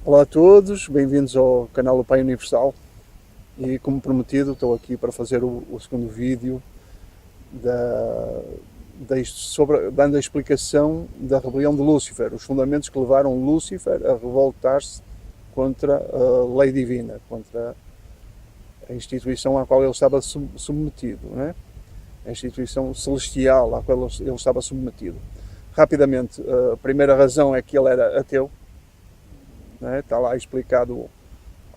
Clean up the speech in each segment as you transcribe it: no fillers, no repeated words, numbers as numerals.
Olá a todos, bem-vindos ao canal do Pai Universal e, como prometido, estou aqui para fazer o segundo vídeo dando a explicação da rebelião de Lúcifer, os fundamentos que levaram Lúcifer a revoltar-se contra a lei divina, contra a instituição à qual ele estava submetido, não é? A instituição celestial à qual ele estava submetido. Rapidamente, a primeira razão é que ele era ateu. Está lá explicado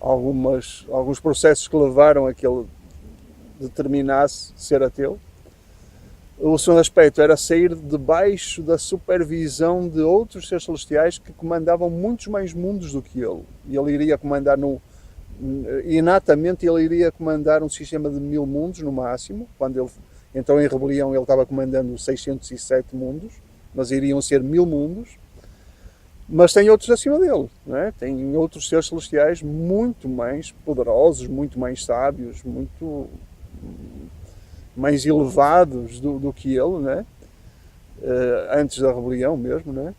alguns processos que levaram a que ele determinasse ser ateu. O segundo aspecto era sair debaixo da supervisão de outros seres celestiais que comandavam muitos mais mundos do que ele. E ele iria comandar, inatamente, ele iria comandar um sistema de 1000 mundos no máximo. Quando ele entrou em rebelião, ele estava comandando 607 mundos, mas iriam ser 1000 mundos. Mas tem outros acima dele, não é? Tem outros seres celestiais muito mais poderosos, muito mais sábios, muito mais elevados do que ele, não é? Antes da rebelião mesmo, não é?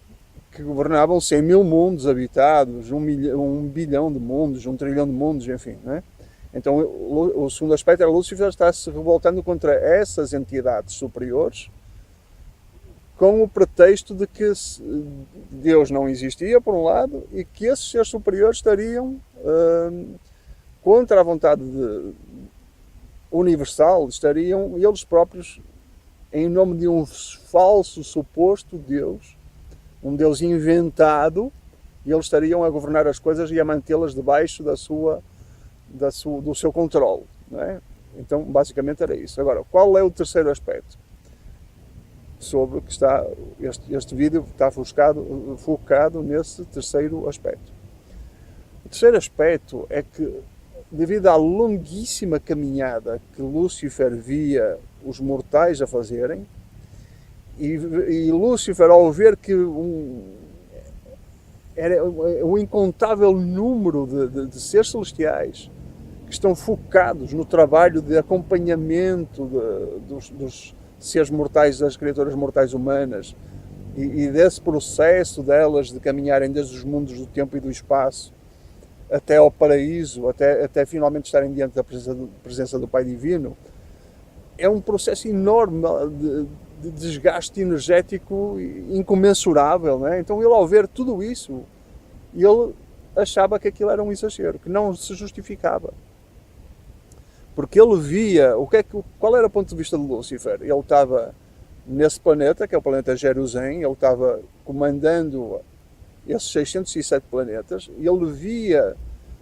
Que governavam 100.000 mundos habitados, 1 bilhão de mundos, 1 trilhão de mundos, enfim, não é? Então o segundo aspecto era Lúcifer está-se revoltando contra essas entidades superiores, com o pretexto de que Deus não existia, por um lado, e que esses seres superiores estariam contra a vontade universal, estariam eles próprios, em nome de um falso suposto Deus, um Deus inventado, e eles estariam a governar as coisas e a mantê-las debaixo do seu controle, não é? Então, basicamente era isso. Agora, qual é o terceiro aspecto? Sobre que está este vídeo está focado nesse terceiro aspecto. O terceiro aspecto é que, devido à longuíssima caminhada que Lúcifer via os mortais a fazerem, e Lúcifer, ao ver que era um incontável número de seres celestiais que estão focados no trabalho de acompanhamento dos seres mortais, das criaturas mortais humanas, e desse processo delas de caminharem desde os mundos do tempo e do espaço até ao paraíso, até finalmente estarem diante da presença do Pai Divino, é um processo enorme de desgaste energético incomensurável, não é? Então ele, ao ver tudo isso, ele achava que aquilo era um exagero, que não se justificava. Porque ele via, qual era o ponto de vista de Lúcifer? Ele estava nesse planeta, que é o planeta Jerusalém, ele estava comandando esses 607 planetas, e ele via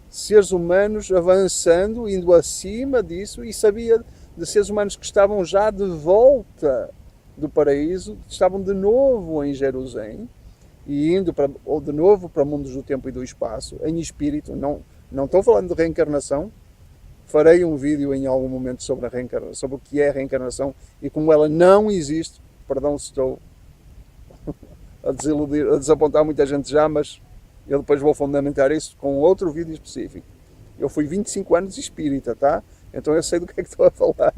seres humanos avançando, indo acima disso, e sabia de seres humanos que estavam já de volta do paraíso, estavam de novo em Jerusalém, e indo de novo para mundos do tempo e do espaço, em espírito. Não estou falando de reencarnação. Farei um vídeo em algum momento sobre a reencarnação, sobre o que é a reencarnação e como ela não existe. Perdão se estou a desiludir, a desapontar muita gente já, mas eu depois vou fundamentar isso com outro vídeo específico. Eu fui 25 anos espírita, tá? Então eu sei do que é que estou a falar,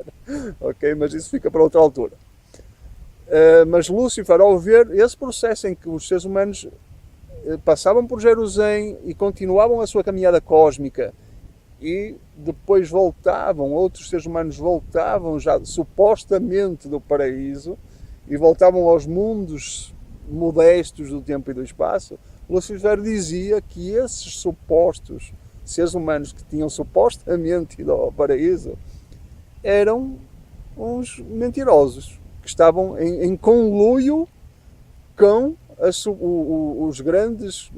ok? Mas isso fica para outra altura. Mas Lúcifer, ao ver esse processo em que os seres humanos passavam por Jerusalém e continuavam a sua caminhada cósmica e depois voltavam, outros seres humanos voltavam já supostamente do paraíso e voltavam aos mundos modestos do tempo e do espaço, Lúcifer dizia que esses supostos seres humanos que tinham supostamente ido ao paraíso eram uns mentirosos, que estavam em conluio com os grandes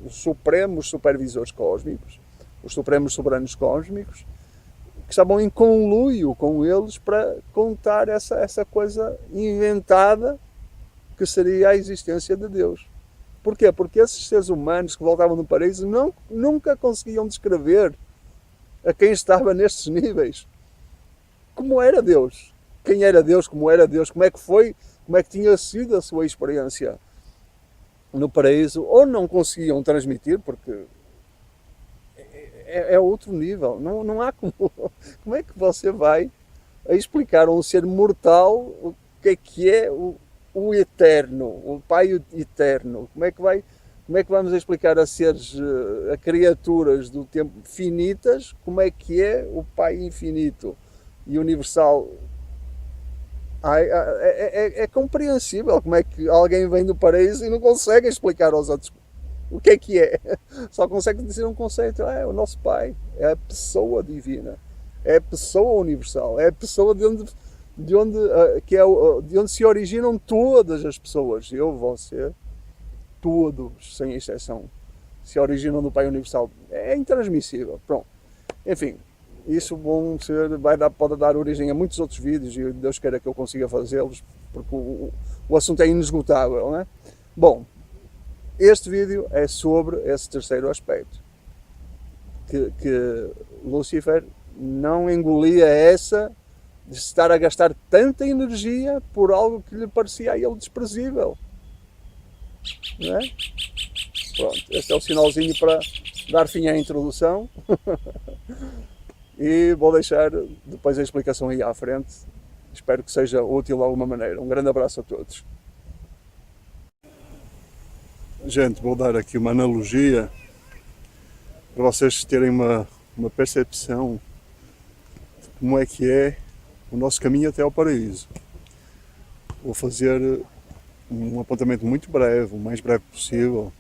supremos supervisores cósmicos, os supremos soberanos cósmicos, que estavam em conluio com eles para contar essa coisa inventada que seria a existência de Deus. Porquê? Porque esses seres humanos que voltavam do paraíso nunca conseguiam descrever a quem estava nestes níveis como era Deus. Quem era Deus, como era Deus, como é que foi, como é que tinha sido a sua experiência no paraíso, ou não conseguiam transmitir, porque é outro nível. Não há como. Como é que você vai a explicar a um ser mortal o que é o eterno, o Pai eterno? Como é que vamos explicar a seres, a criaturas do tempo finitas, como é que é o Pai infinito e universal? É compreensível como é que alguém vem do paraíso e não consegue explicar aos outros o que é. Só consegue dizer um conceito: é o nosso Pai, é a pessoa divina, é a pessoa universal, é a pessoa de onde se originam todas as pessoas. Eu, você, todos, sem exceção, se originam do Pai universal. É intransmissível. Pronto. Enfim, isso pode dar origem a muitos outros vídeos e Deus queira que eu consiga fazê-los, porque o assunto é inesgotável, não é? Bom, este vídeo é sobre esse terceiro aspecto, que Lúcifer não engolia essa de estar a gastar tanta energia por algo que lhe parecia a ele desprezível. Não é? Pronto, este é o sinalzinho para dar fim à introdução. E vou deixar depois a explicação aí à frente. Espero que seja útil de alguma maneira. Um grande abraço a todos. Gente, vou dar aqui uma analogia para vocês terem uma percepção de como é que é o nosso caminho até ao paraíso. Vou fazer um apontamento muito breve, o mais breve possível,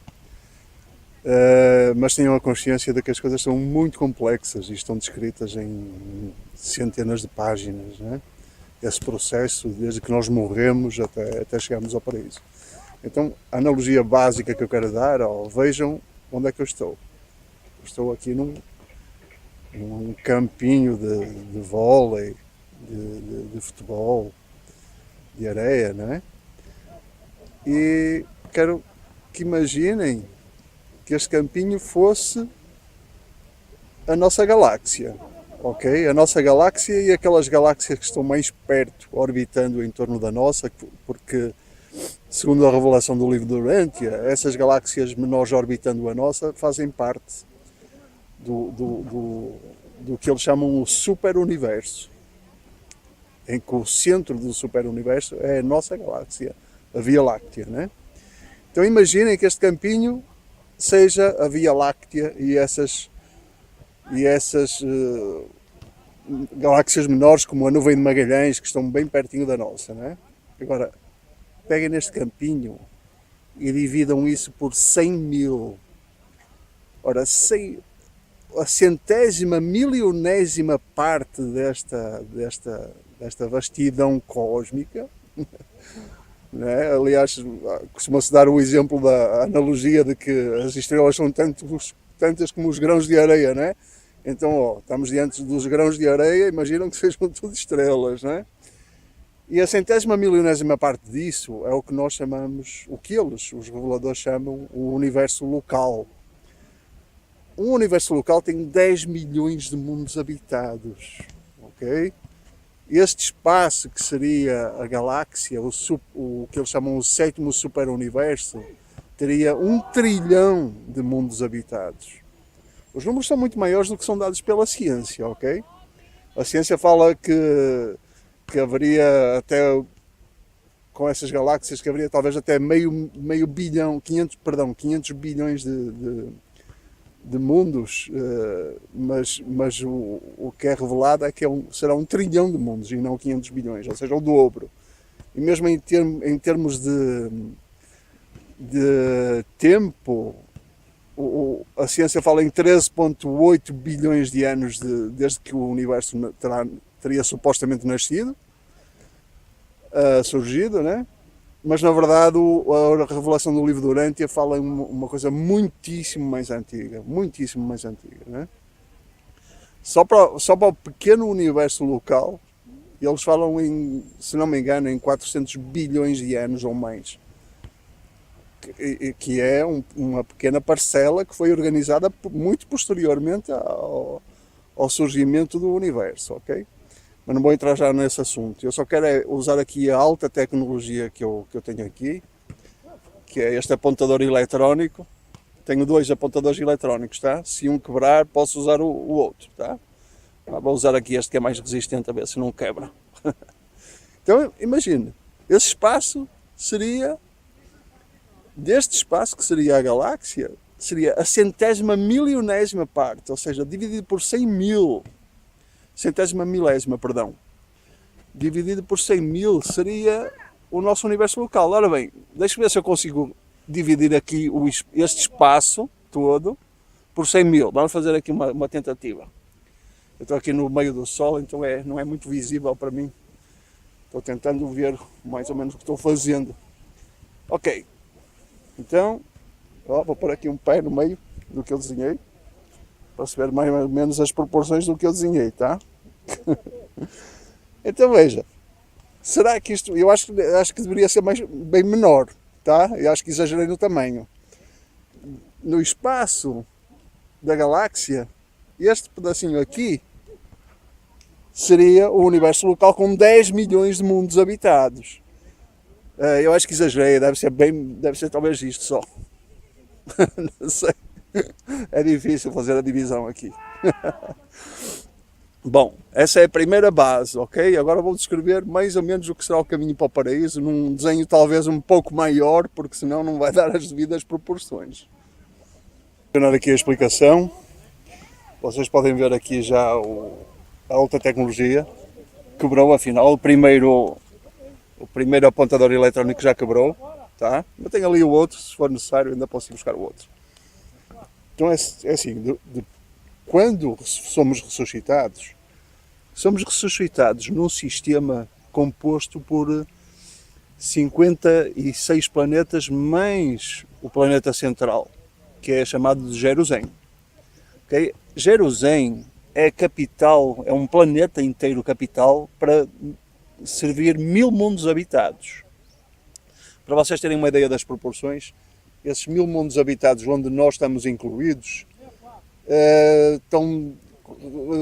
mas tenham a consciência de que as coisas são muito complexas e estão descritas em centenas de páginas, né? Esse processo, desde que nós morremos até chegarmos ao paraíso. Então, a analogia básica que eu quero dar, vejam onde é que eu estou. Eu estou aqui num campinho de vôlei, de futebol, de areia, né? E quero que imaginem que este campinho fosse a nossa galáxia, ok? A nossa galáxia e aquelas galáxias que estão mais perto, orbitando em torno da nossa, porque, segundo a revelação do livro de Urântia, essas galáxias menores orbitando a nossa fazem parte do que eles chamam o super-universo, em que o centro do super-universo é a nossa galáxia, a Via Láctea, né? Então imaginem que este campinho seja a Via Láctea e essas galáxias menores, como a nuvem de Magalhães, que estão bem pertinho da nossa, né? Agora, peguem neste campinho e dividam isso por 100.000. Ora, a centésima milionésima parte desta vastidão cósmica, né? Aliás, costuma-se dar o exemplo da analogia de que as estrelas são tantas como os grãos de areia, né? Então, estamos diante dos grãos de areia, imaginam que sejam tudo estrelas, né? E a centésima milionésima parte disso é o que nós chamamos, o que eles, os reveladores, chamam o universo local. Um universo local tem 10 milhões de mundos habitados, ok? Este espaço, que seria a galáxia, o que eles chamam o sétimo superuniverso, teria 1 trilhão de mundos habitados. Os números são muito maiores do que são dados pela ciência, ok? A ciência fala que haveria até com essas galáxias, que haveria talvez até meio bilhão, 500 bilhões de mundos, mas o que é revelado é que será 1 trilhão de mundos e não 500 bilhões, ou seja, o dobro. E mesmo em termos de tempo, a ciência fala em 13,8 bilhões de anos desde que o universo teria supostamente nascido, surgido, né? Mas na verdade a revelação do livro de Urântia fala em uma coisa muitíssimo mais antiga, né? Só para o pequeno universo local, eles falam em, se não me engano, em 400 bilhões de anos ou mais, que é uma pequena parcela que foi organizada muito posteriormente ao surgimento do universo, ok? Mas não vou entrar já nesse assunto. Eu só quero usar aqui a alta tecnologia que eu tenho aqui, que é este apontador eletrónico. Tenho 2 apontadores eletrónicos, tá? Se um quebrar, posso usar o outro, tá? Vou usar aqui este que é mais resistente, a ver se não quebra. Então, imagine, esse espaço seria, deste espaço que seria a galáxia, seria a 100ª parte, ou seja, dividido por 100.000, 100ª milésima, perdão, dividido por 100.000 seria o nosso universo local. Ora bem, deixa-me ver se eu consigo dividir aqui este espaço todo por 100.000. Vamos fazer aqui uma tentativa. Eu estou aqui no meio do sol, então não é muito visível para mim. Estou tentando ver mais ou menos o que estou fazendo. Ok, então vou pôr aqui um pé no meio do que eu desenhei, para se ver mais ou menos as proporções do que eu desenhei, tá? Então veja, será que isto, eu acho que deveria ser bem menor, tá? Eu acho que exagerei no tamanho. No espaço da galáxia, este pedacinho aqui seria o universo local com 10 milhões de mundos habitados. Eu acho que exagerei, deve ser talvez isto só. Não sei. É difícil fazer a divisão aqui. Bom, essa é a primeira base, ok? Agora vou descrever mais ou menos o que será o caminho para o paraíso, num desenho talvez um pouco maior, porque senão não vai dar as devidas proporções. Vou dar aqui a explicação. Vocês podem ver aqui já a alta tecnologia. Quebrou, afinal, o primeiro apontador eletrónico já quebrou, tá? Eu tenho ali o outro, se for necessário ainda posso ir buscar o outro. Então é assim, quando somos ressuscitados num sistema composto por 56 planetas mais o planeta central, que é chamado de Jerusalém. Okay? Jerusalém é capital, é um planeta inteiro capital para servir 1000 mundos habitados. Para vocês terem uma ideia das proporções, esses 1000 mundos habitados onde nós estamos incluídos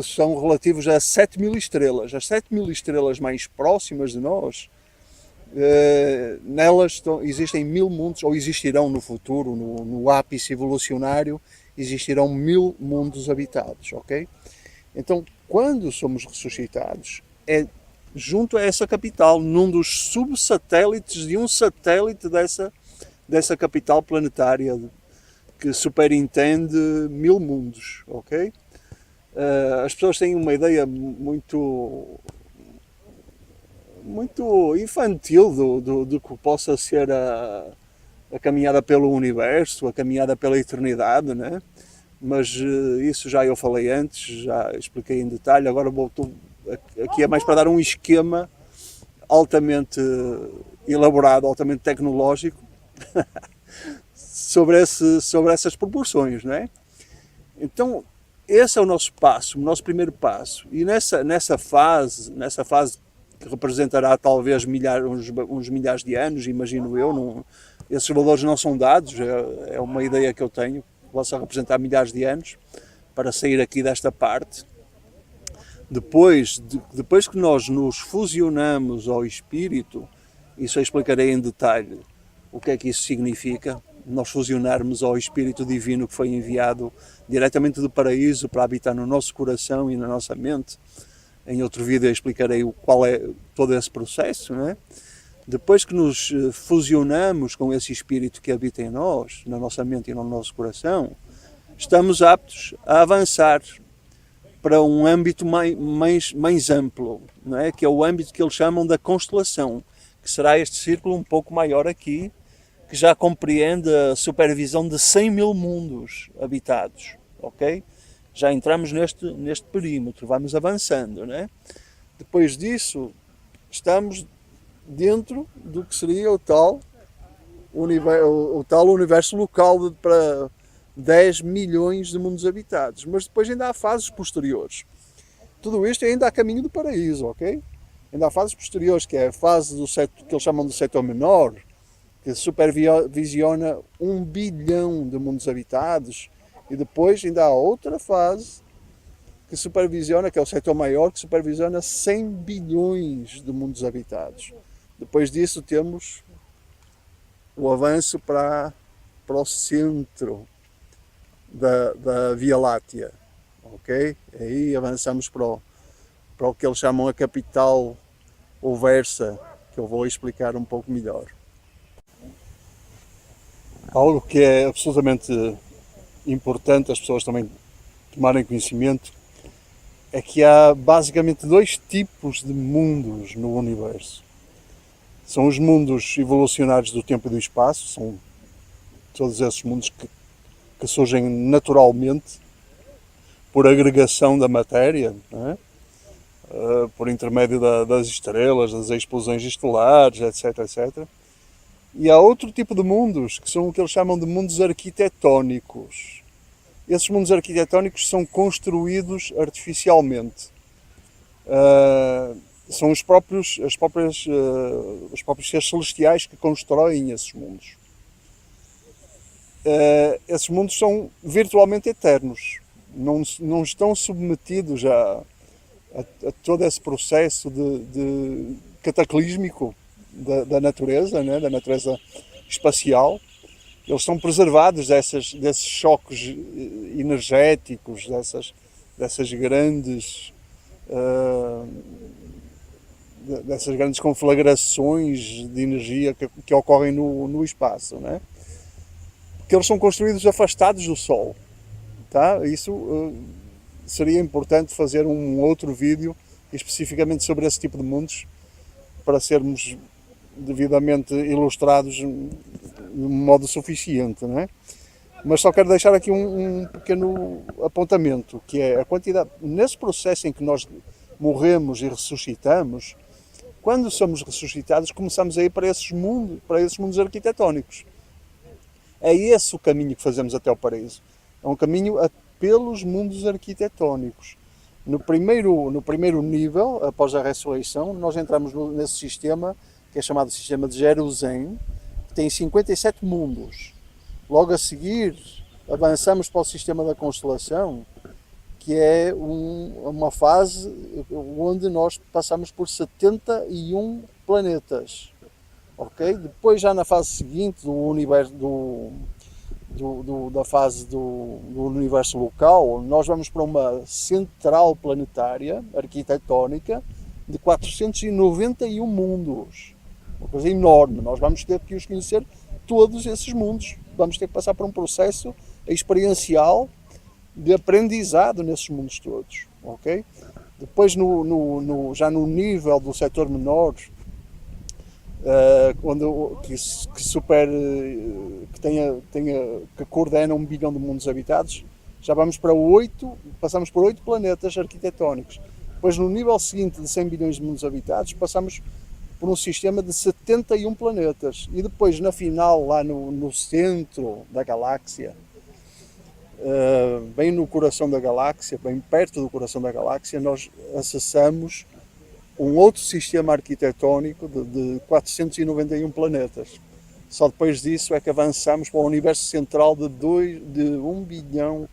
são relativos a 7.000 estrelas. As 7.000 estrelas mais próximas de nós, nelas existem 1000 mundos, ou existirão no futuro, no ápice evolucionário, existirão 1000 mundos habitados, ok? Então, quando somos ressuscitados, é junto a essa capital, num dos subsatélites de um satélite dessa capital planetária que superintende 1000 mundos, ok? As pessoas têm uma ideia muito infantil do que possa ser a caminhada pelo universo, a caminhada pela eternidade, né? Mas isso já eu falei antes, já expliquei em detalhe, agora aqui é mais para dar um esquema altamente elaborado, altamente tecnológico sobre essas proporções, não é? Então, esse é o nosso passo, o nosso primeiro passo. E nessa fase que representará talvez uns milhares de anos, imagino eu, esses valores não são dados, é uma ideia que eu tenho, que possa representar milhares de anos, para sair aqui desta parte. Depois que nós nos fusionamos ao Espírito, isso eu explicarei em detalhe o que é que isso significa, nós fusionarmos ao Espírito Divino que foi enviado diretamente do paraíso para habitar no nosso coração e na nossa mente. Em outro vídeo eu explicarei qual é todo esse processo, né? Depois que nos fusionamos com esse espírito que habita em nós, na nossa mente e no nosso coração, estamos aptos a avançar para um âmbito mais amplo, não é? Que é o âmbito que eles chamam da constelação, que será este círculo um pouco maior aqui, que já compreende a supervisão de 100 mil mundos habitados, ok? Já entramos neste perímetro, vamos avançando, não é? Depois disso, estamos dentro do que seria o tal universo local para 10 milhões de mundos habitados. Mas depois ainda há fases posteriores. Tudo isto ainda a caminho do paraíso, ok? Ainda há fases posteriores, que é a fase que eles chamam de setor menor, que supervisiona 1 bilhão de mundos habitados, e depois ainda há outra fase que supervisiona, que é o setor maior, que supervisiona 100 bilhões de mundos habitados. Depois disso temos o avanço para o centro da Via Láctea, ok? Aí avançamos para o que eles chamam a capital ou versa, que eu vou explicar um pouco melhor. Algo que é absolutamente importante as pessoas também tomarem conhecimento é que há basicamente 2 tipos de mundos no universo. São os mundos evolucionários do tempo e do espaço, são todos esses mundos que surgem naturalmente por agregação da matéria, não é? Por intermédio das estrelas, das explosões estelares, etc, etc. E há outro tipo de mundos, que são o que eles chamam de mundos arquitetónicos. Esses mundos arquitetónicos são construídos artificialmente. São os próprios seres celestiais que constroem esses mundos. Esses mundos são virtualmente eternos, não estão submetidos a todo esse processo de cataclísmico da natureza, né? Da natureza espacial. Eles são preservados desses choques energéticos, dessas grandes conflagrações de energia que ocorrem no espaço, né? Porque eles são construídos afastados do Sol, tá? Isso seria importante fazer um outro vídeo especificamente sobre esse tipo de mundos, para sermos devidamente ilustrados de um modo suficiente, não é? Mas só quero deixar aqui um pequeno apontamento, que é a quantidade, nesse processo em que nós morremos e ressuscitamos, quando somos ressuscitados começamos a ir para esses mundos arquitetónicos. É esse o caminho que fazemos até o paraíso. É um caminho pelos mundos arquitetónicos. No primeiro nível, após a ressurreição, nós entramos nesse sistema, que é chamado sistema de Jerusalém, que tem 57 mundos. Logo a seguir, avançamos para o sistema da constelação, que é uma fase onde nós passamos por 71 planetas. Okay? Depois, já na fase seguinte do universo, da fase do universo local, nós vamos para uma central planetária arquitetónica de 491 mundos. Uma coisa enorme. Nós vamos ter que os conhecer todos esses mundos. Vamos ter que passar por um processo experiencial de aprendizado nesses mundos todos. Okay? Depois, já no nível do setor menor, que coordena 1 bilhão de mundos habitados, já vamos para passamos por 8 planetas arquitetónicos. Depois, no nível seguinte de 100 bilhões de mundos habitados, passamos por um sistema de 71 planetas. E depois, na final, lá no centro da galáxia, bem no coração da galáxia, bem perto do coração da galáxia, nós acessamos um outro sistema arquitetónico de 491 planetas. Só depois disso é que avançamos para o universo central de 1 bilhão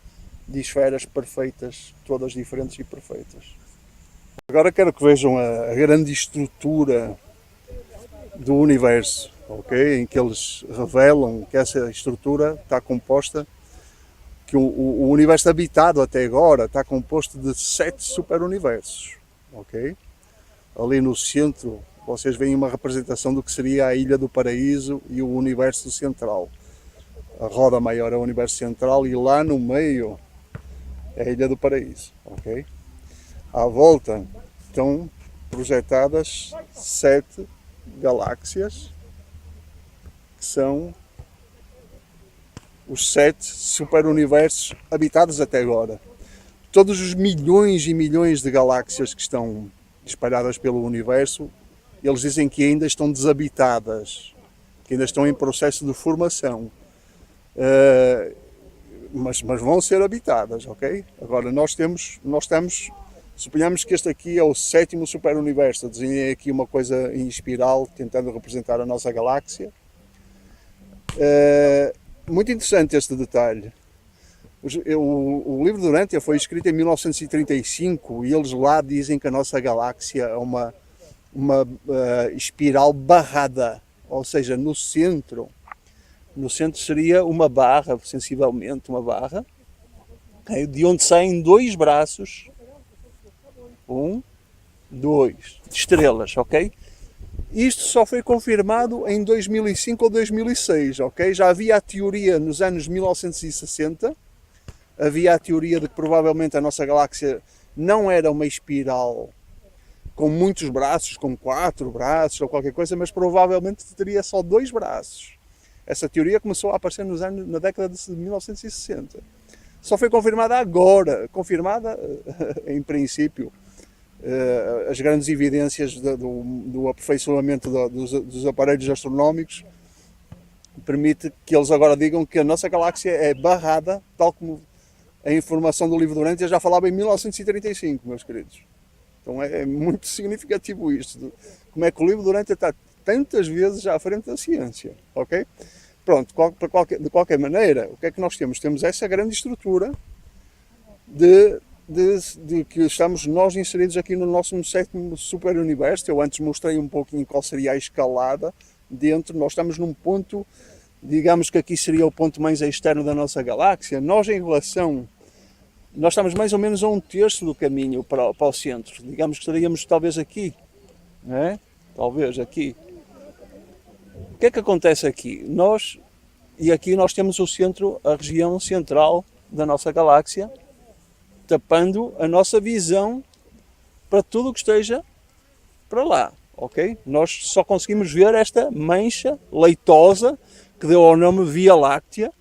de esferas perfeitas, todas diferentes e perfeitas. Agora quero que vejam a grande estrutura do universo, okay? Em que eles revelam que essa estrutura está composta, que o universo habitado até agora está composto de 7 super-universos, ok? Ali no centro vocês veem uma representação do que seria a Ilha do Paraíso e o universo central. A roda maior é o universo central e lá no meio é a Ilha do Paraíso, ok? À volta estão projetadas 7 galáxias, que são os 7 superuniversos habitados até agora. Todos os milhões e milhões de galáxias que estão espalhadas pelo universo, eles dizem que ainda estão desabitadas, que ainda estão em processo de formação. Mas vão ser habitadas, ok? Agora nós estamos, suponhamos que este aqui é o 7º superuniverso. Desenhei aqui uma coisa em espiral, tentando representar a nossa galáxia. Muito interessante este detalhe. O livro de Urantia foi escrito em 1935 e eles lá dizem que a nossa galáxia é uma espiral barrada, ou seja, no centro seria uma barra, sensivelmente uma barra, de onde saem 2 braços, 2 estrelas, ok? Isto só foi confirmado em 2005 ou 2006, ok? Já havia a teoria nos anos 1960, havia a teoria de que provavelmente a nossa galáxia não era uma espiral com muitos braços, com 4 braços ou qualquer coisa, mas provavelmente teria só 2 braços. Essa teoria começou a aparecer na década de 1960. Só foi confirmada agora, em princípio, as grandes evidências do aperfeiçoamento dos aparelhos astronómicos permite que eles agora digam que a nossa galáxia é barrada, tal como a informação do livro de Urantia já falava em 1935, meus queridos. Então é muito significativo isto, como é que o livro de Urantia está tantas vezes à frente da ciência, ok? Pronto, de qualquer maneira, o que é que nós temos? Temos essa grande estrutura de que estamos nós inseridos aqui no nosso 7º superuniverso. Eu antes mostrei um pouquinho qual seria a escalada dentro. Nós estamos num ponto, digamos que aqui seria o ponto mais externo da nossa galáxia. Nós estamos mais ou menos a 1/3 do caminho para o centro. Digamos que estaríamos talvez aqui, não é? Talvez aqui. O que é que acontece aqui? Aqui nós temos o centro, a região central da nossa galáxia, tapando a nossa visão para tudo o que esteja para lá, ok? Nós só conseguimos ver esta mancha leitosa que deu ao nome Via Láctea,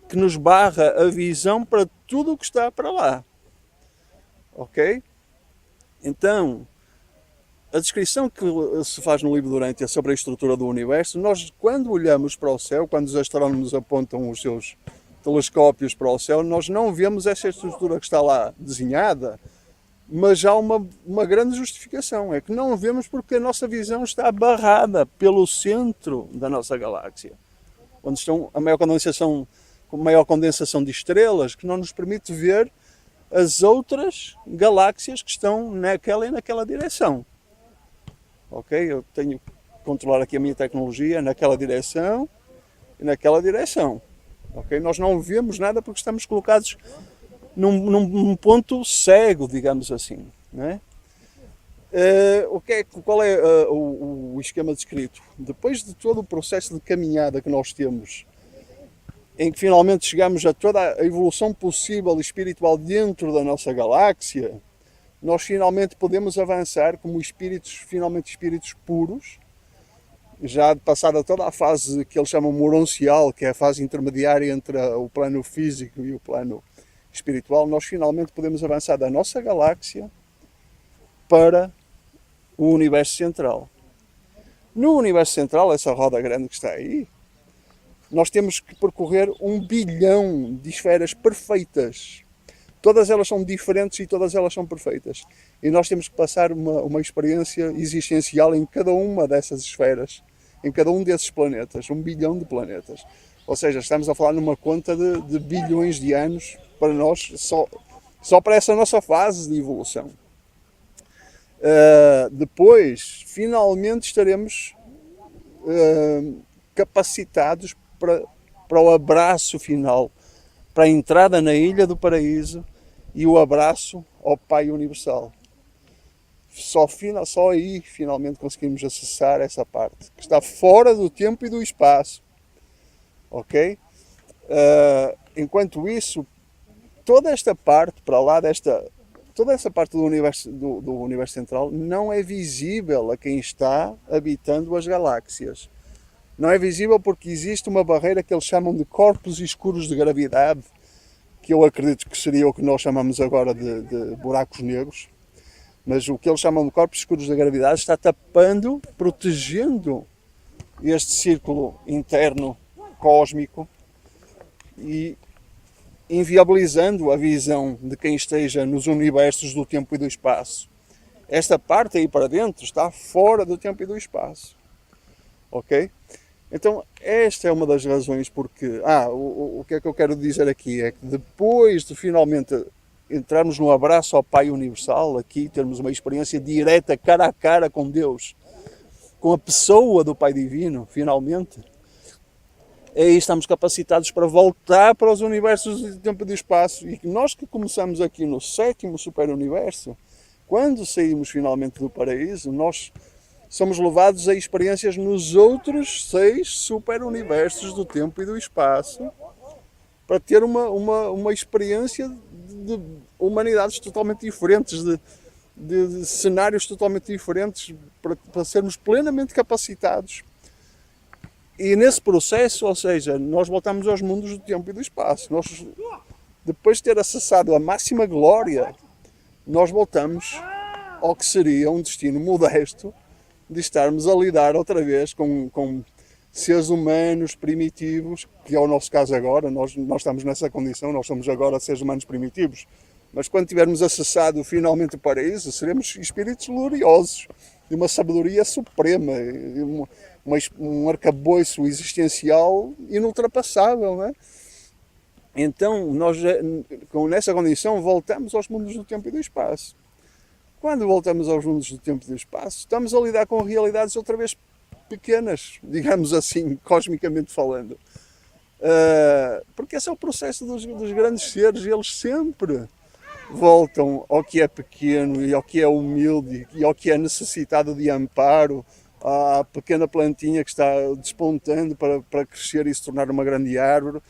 que nos barra a visão para tudo o que está para lá, ok? Então, a descrição que se faz no livro de Urantia sobre a estrutura do universo, nós quando olhamos para o céu, quando os astrónomos apontam os seus telescópios para o céu, nós não vemos essa estrutura que está lá desenhada, mas há uma grande justificação, é que não vemos porque a nossa visão está barrada pelo centro da nossa galáxia, onde estão a maior condensação de estrelas, que não nos permite ver as outras galáxias que estão naquela e naquela direção. Ok? Eu tenho que controlar aqui a minha tecnologia naquela direção e naquela direção. Ok? Nós não vemos nada porque estamos colocados num ponto cego, digamos assim. Né? Qual é o esquema descrito? Depois de todo o processo de caminhada que nós temos, em que finalmente chegamos a toda a evolução possível espiritual dentro da nossa galáxia, nós finalmente podemos avançar como espíritos puros, já passada toda a fase que eles chamam moroncial, que é a fase intermediária entre o plano físico e o plano espiritual, nós finalmente podemos avançar da nossa galáxia para o universo central. No universo central, essa roda grande que está aí, nós temos que percorrer 1 bilhão de esferas perfeitas. Todas elas são diferentes e todas elas são perfeitas. E nós temos que passar uma experiência existencial em cada uma dessas esferas, em cada um desses planetas, 1 bilhão de planetas. Ou seja, estamos a falar numa conta de bilhões de anos para nós, só para essa nossa fase de evolução. Depois, finalmente estaremos capacitados para o abraço final, para a entrada na Ilha do Paraíso e o abraço ao Pai Universal. só aí finalmente conseguimos acessar essa parte, que está fora do tempo e do espaço. Ok? Enquanto isso, toda esta parte, para lá toda essa parte do universo central não é visível a quem está habitando as galáxias. Não é visível porque existe uma barreira que eles chamam de corpos escuros de gravidade, que eu acredito que seria o que nós chamamos agora de buracos negros. Mas o que eles chamam de corpos escuros de gravidade está tapando, protegendo este círculo interno cósmico e inviabilizando a visão de quem esteja nos universos do tempo e do espaço. Esta parte aí para dentro está fora do tempo e do espaço. Ok? Então, esta é uma das razões porque... o que é que eu quero dizer aqui é que depois de finalmente entrarmos no abraço ao Pai Universal, aqui termos uma experiência direta, cara a cara com Deus, com a pessoa do Pai Divino, finalmente, aí estamos capacitados para voltar para os universos do tempo e do espaço. E nós que começamos aqui no 7º super-universo, quando saímos finalmente do paraíso, nós somos levados a experiências nos outros 6 super-universos do tempo e do espaço, para ter uma experiência de humanidades totalmente diferentes, de cenários totalmente diferentes, para sermos plenamente capacitados. E nesse processo, ou seja, nós voltamos aos mundos do tempo e do espaço. Nós, depois de ter acessado a máxima glória, nós voltamos ao que seria um destino modesto de estarmos a lidar outra vez com seres humanos primitivos, que é o nosso caso agora. Nós estamos nessa condição, nós somos agora seres humanos primitivos. Mas quando tivermos acessado finalmente o paraíso, seremos espíritos gloriosos, de uma sabedoria suprema, um arcabouço existencial inultrapassável, não é? Então, nós, nessa condição, voltamos aos mundos do tempo e do espaço. Quando voltamos aos mundos do tempo e do espaço, estamos a lidar com realidades outra vez pequenas, digamos assim, cosmicamente falando. Porque esse é o processo dos grandes seres, e eles sempre voltam ao que é pequeno e ao que é humilde e ao que é necessitado de amparo, à pequena plantinha que está despontando para crescer e se tornar uma grande árvore.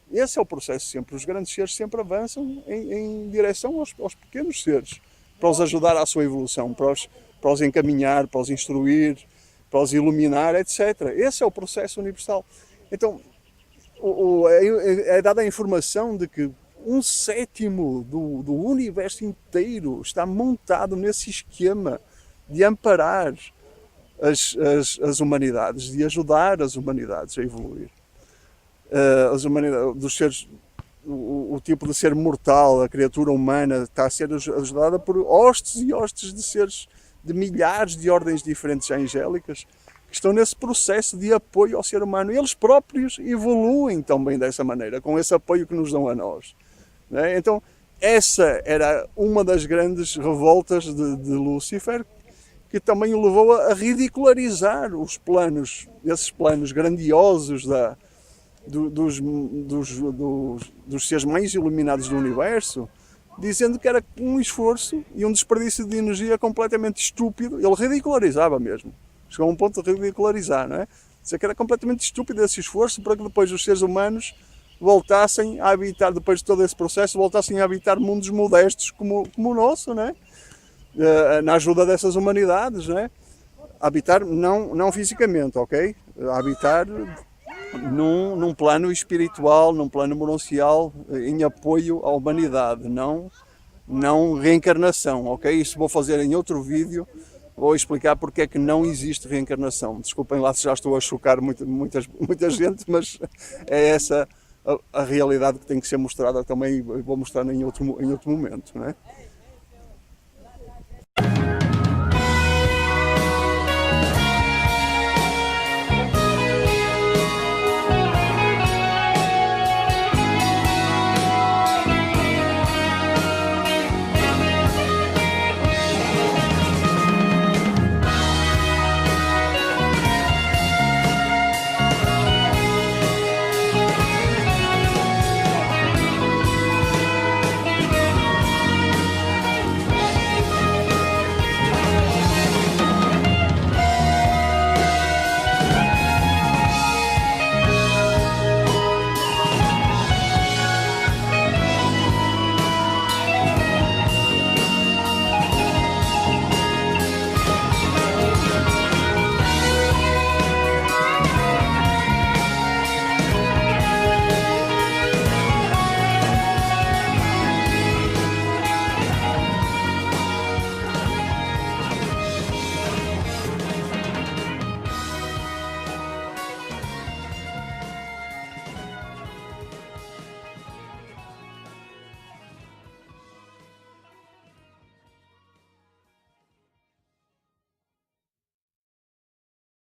Esse é o processo sempre. Os grandes seres sempre avançam em direção aos pequenos seres, para os ajudar à sua evolução, para os encaminhar, para os instruir, para os iluminar, etc. Esse é o processo universal. Então, é dada a informação de que 1/7 do universo inteiro está montado nesse esquema de amparar as humanidades, de ajudar as humanidades a evoluir. As humanidades, dos seres, o tipo de ser mortal, a criatura humana, está a ser ajudada por hostes e hostes de seres, de milhares de ordens diferentes angélicas, que estão nesse processo de apoio ao ser humano. E eles próprios evoluem também dessa maneira, com esse apoio que nos dão a nós. Então, essa era uma das grandes revoltas de Lúcifer, que também o levou a ridicularizar esses planos grandiosos dos seres mais iluminados do universo, dizendo que era um esforço e um desperdício de energia completamente estúpido. Ele ridicularizava mesmo. Chegou a um ponto de ridicularizar, não é? Dizer que era completamente estúpido esse esforço para que depois os seres humanos voltassem a habitar, depois de todo esse processo, voltassem a habitar mundos modestos como o nosso, não é? Na ajuda dessas humanidades, não é? Habitar não fisicamente, ok? Habitar num plano espiritual, num plano monancial, em apoio à humanidade, não reencarnação, ok? Isso vou fazer em outro vídeo, vou explicar porque é que não existe reencarnação. Desculpem lá se já estou a chocar muita gente, mas é essa a realidade que tem que ser mostrada também, vou mostrar em outro momento, não é?